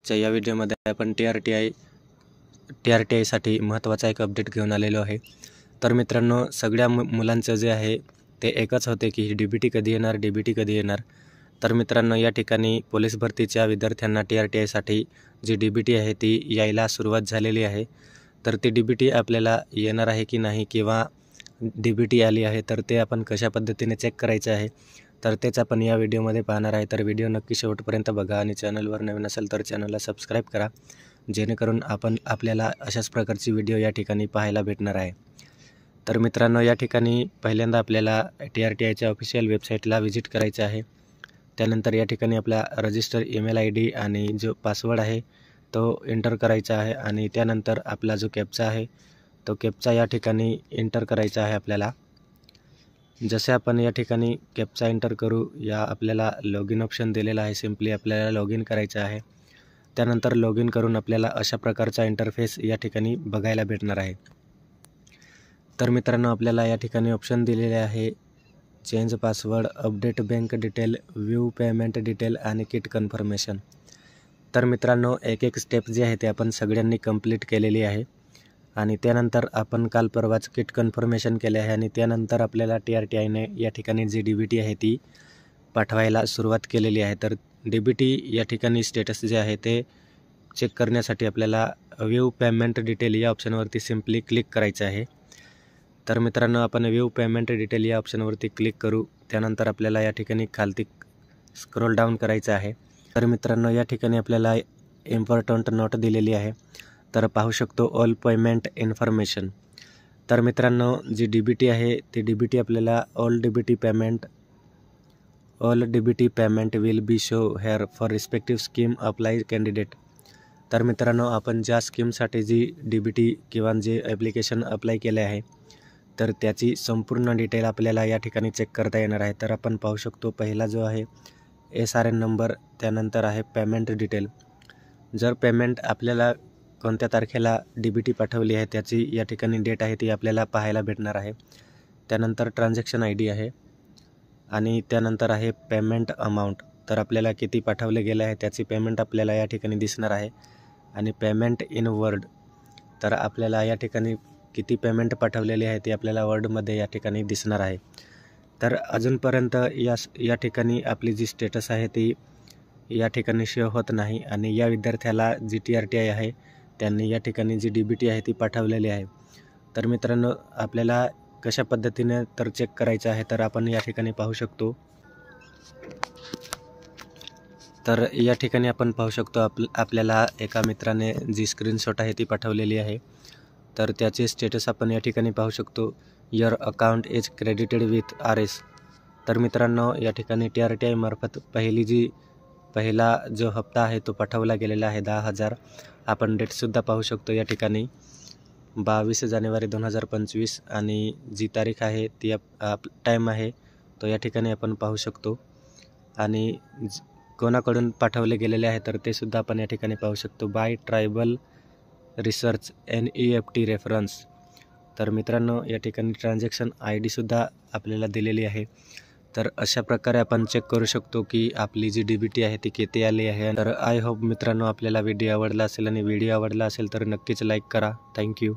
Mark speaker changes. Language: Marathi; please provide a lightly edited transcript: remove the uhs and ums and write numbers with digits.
Speaker 1: या व्हिडिओमध्ये आपण टी आर टी आयसाठी महत्त्वाचा एक अपडेट घेऊन आलेलो आहे। तर मित्रांनो, सगळ्या मुलांचं जे आहे ते एकच होते की DBT कधी येणार, DBT कधी येणार। तर मित्रांनो, या ठिकाणी पोलीस भरतीच्या विद्यार्थ्यांना टी-आर-टी-आयसाठी जी DBT आहे ती यायला सुरुवात झालेली आहे। तर ती DBT आपल्याला येणार आहे की नाही, किंवा DBT आली आहे तर ते आपण कशा पद्धतीने चेक करायचं आहे, तर तेच आपण या व्हिडिओमध्ये पाहणार आहे। तर व्हिडिओ नक्की शेवटपर्यंत बघा आणि चॅनलवर नवीन असेल तर चॅनलला सबस्क्राईब करा, जेणेकरून आपल्याला अशाच प्रकारची व्हिडिओ या ठिकाणी पाहायला भेटणार आहे। तर मित्रांनो, या ठिकाणी पहिल्यांदा आपल्याला टी-आर-टी-आयच्या ऑफिशियल वेबसाईटला व्हिजिट करायचं आहे। त्यानंतर या ठिकाणी आपला रजिस्टर ईमेल ID आणि जो पासवर्ड आहे तो एंटर करायचा आहे आणि त्यानंतर आपला जो कॅप्चा आहे तो कॅप्चा या ठिकाणी एंटर करायचा आहे आपल्याला। जसे आपण या ठिकाणी कॅप्चा एंटर करू, या आपल्याला लॉगिन ऑप्शन दिलेला आहे, सिम्पली आपल्याला लॉगिन करायचं आहे। त्यानंतर लॉगिन करून आपल्याला अशा प्रकारचा इंटरफेस या ठिकाणी बघायला भेटणार आहे। तर मित्रांनो, आपल्याला या ठिकाणी ऑप्शन दिलेले आहे change password, update bank detail, view payment detail आणि किट कन्फर्मेशन। तर मित्रांनो, एक स्टेप जी आहे ते आपण सगळ्यांनी कंप्लीट केलेली आहे आणि त्यानंतर आपण काल परवाच किट कन्फर्मेशन केले आहे आणि त्यानंतर आपल्याला टी-आर-टी-आयने या ठिकाणी जी DBT आहे ती पाठवायला सुरुवात केलेली आहे। तर DBT या ठिकाणी स्टेटस जे आहे ते चेक करण्यासाठी आपल्याला व्ह्यू पेमेंट डिटेल या ऑप्शनवरती सिम्पली क्लिक करायचं आहे। तर मित्रांनो, आपण व्ह्यू पेमेंट डिटेल या ऑप्शनवरती क्लिक करू। त्यानंतर आपल्याला या ठिकाणी खालती स्क्रोल डाऊन करायचं आहे। तर मित्रांनो, या ठिकाणी आपल्याला इम्पॉर्टंट नोट दिलेली आहे, तर पाहू शकतो ऑल पेमेंट इन्फॉर्मेशन। तर मित्रांनो, जी DBT आहे ती DBT आपल्याला all DBT payment will be show hair for respective scheme apply candidate. तर मित्रांनो, आपण ज्या स्कीमसाठी जी DBT किंवा जे ॲप्लिकेशन अप्लाय केले आहे तर त्याची संपूर्ण डिटेल आपल्याला या ठिकाणी चेक करता येणार आहे। तर आपण पाहू शकतो, पहिला जो आहे SRN नंबर, त्यानंतर आहे पेमेंट डिटेल। जर पेमेंट आपल्याला कोणत्या तारखेला DBT पाठवली आहे त्याची या ठिकाणी डेट आहे ती आपल्याला पाहायला भेटणार आहे। त्यानंतर ट्रान्झॅक्शन ID आहे आणि त्यानंतर आहे पेमेंट अमाऊंट। तर आपल्याला किती पाठवले गेले आहे त्याची पेमेंट आपल्याला या ठिकाणी दिसणार आहे आणि पेमेंट इन वर्ड, तर आपल्याला या ठिकाणी किती पेमेंट पाठवलेली आहे ती आपल्याला वर्डमध्ये या ठिकाणी दिसणार आहे। तर अजूनपर्यंत या ठिकाणी आपली जी स्टेटस आहे ती या ठिकाणी शो होत नाही आणि या विद्यार्थ्याला जी टी-आर-टी-आय आहे त्यांनी या ठिकाणी जी DBT आहे ती पाठवलेली आहे। तर मित्रांनो, आपल्याला कशा पद्धतीने तर चेक करायचं आहे, तर आपण या ठिकाणी पाहू शकतो। तर या ठिकाणी आपण पाहू शकतो आपल्याला एका मित्राने जी स्क्रीनशॉट आहे ती पाठवलेली आहे, तर त्याचे स्टेटस आपण या ठिकाणी पाहू शकतो, your account is credited with RS। तर मित्रांनो, या ठिकाणी टी-आर-टी-आय मार्फत पहिला जो हप्ता आहे तो पाठवला गेलेला आहे 10,000। आपण डेटसुद्धा पाहू शकतो या ठिकाणी 22 जानेवारी 2025 आणि जी तारीख आहे ती टाईम आहे तो या ठिकाणी आपण पाहू शकतो आणि कोणाकडून पाठवले गेलेले आहे तर ते सुद्धा आपण या ठिकाणी पाहू शकतो, by tribal research NEFT reference. तर मित्रांनो, या ठिकाणी ट्रान्झॅक्शन ID सुद्धा आपल्याला दिलेली आहे। तर अशा प्रकारे आपण चेक करू शकतो की आपली जी DBT आहे ती किती आली आहे। तर आय होप मित्रांनो आपल्याला व्हिडिओ आवडला असेल आणि व्हिडिओ आवडला असेल तर नक्कीच लाईक करा। थँक्यू।